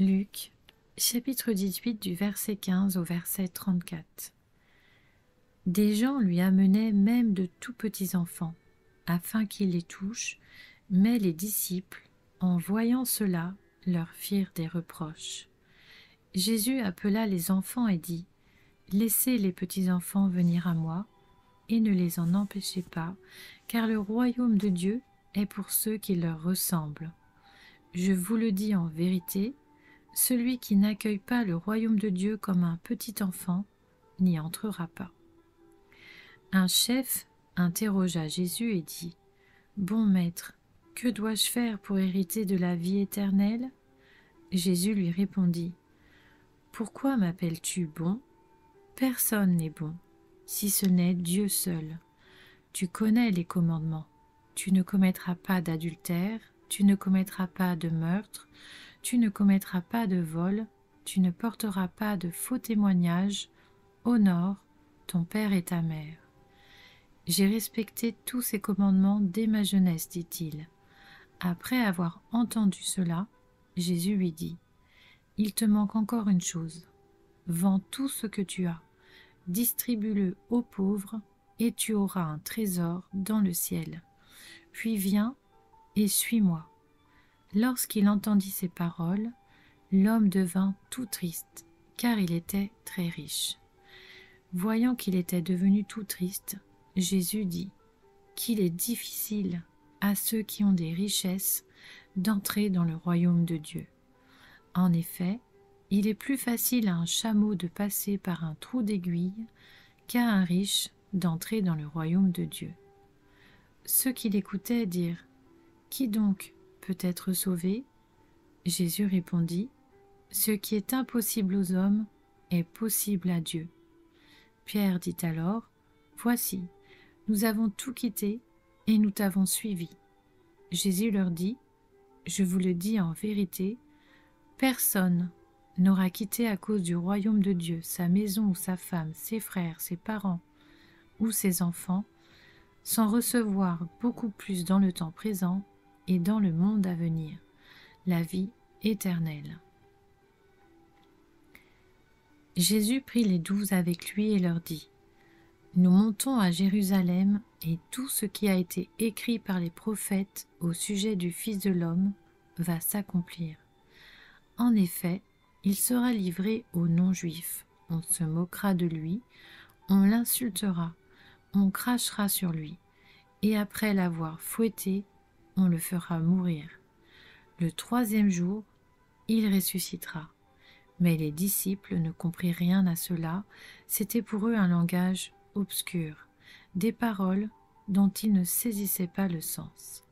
Luc, chapitre 18 du verset 15 au verset 34. Des gens lui amenaient même de tout petits enfants, afin qu'il les touche, mais les disciples, en voyant cela, leur firent des reproches. Jésus appela les enfants et dit : « Laissez les petits enfants venir à moi, et ne les en empêchez pas, car le royaume de Dieu est pour ceux qui leur ressemblent. Je vous le dis en vérité, celui qui n'accueille pas le royaume de Dieu comme un petit enfant n'y entrera pas. » Un chef interrogea Jésus et dit : « Bon maître, que dois-je faire pour hériter de la vie éternelle ?» Jésus lui répondit : « Pourquoi m'appelles-tu bon ? Personne n'est bon, si ce n'est Dieu seul. Tu connais les commandements. Tu ne commettras pas d'adultère, tu ne commettras pas de meurtre, tu ne commettras pas de vol, tu ne porteras pas de faux témoignages, honore ton père et ta mère. » J'ai respecté tous ces commandements dès ma jeunesse, dit-il. Après avoir entendu cela, Jésus lui dit : « Il te manque encore une chose. Vends tout ce que tu as, distribue-le aux pauvres, et tu auras un trésor dans le ciel. Puis viens et suis-moi. » Lorsqu'il entendit ces paroles, l'homme devint tout triste, car il était très riche. Voyant qu'il était devenu tout triste, Jésus dit qu'il est difficile à ceux qui ont des richesses d'entrer dans le royaume de Dieu. En effet, il est plus facile à un chameau de passer par un trou d'aiguille qu'à un riche d'entrer dans le royaume de Dieu. Ceux qui l'écoutaient dirent : « Qui donc peut être sauvé ? » Jésus répondit : « Ce qui est impossible aux hommes est possible à Dieu. » Pierre dit alors : « Voici, nous avons tout quitté et nous t'avons suivi. » Jésus leur dit : « Je vous le dis en vérité, personne n'aura quitté à cause du royaume de Dieu sa maison ou sa femme, ses frères, ses parents ou ses enfants, sans recevoir beaucoup plus dans le temps présent et dans le monde à venir, la vie éternelle. » Jésus prit les 12 avec lui et leur dit : « Nous montons à Jérusalem, et tout ce qui a été écrit par les prophètes au sujet du Fils de l'homme va s'accomplir. En effet, il sera livré aux non-juifs, on se moquera de lui, on l'insultera, on crachera sur lui, et après l'avoir fouetté, on le fera mourir. Le 3e jour, il ressuscitera. » Mais les disciples ne comprirent rien à cela, c'était pour eux un langage obscur, des paroles dont ils ne saisissaient pas le sens.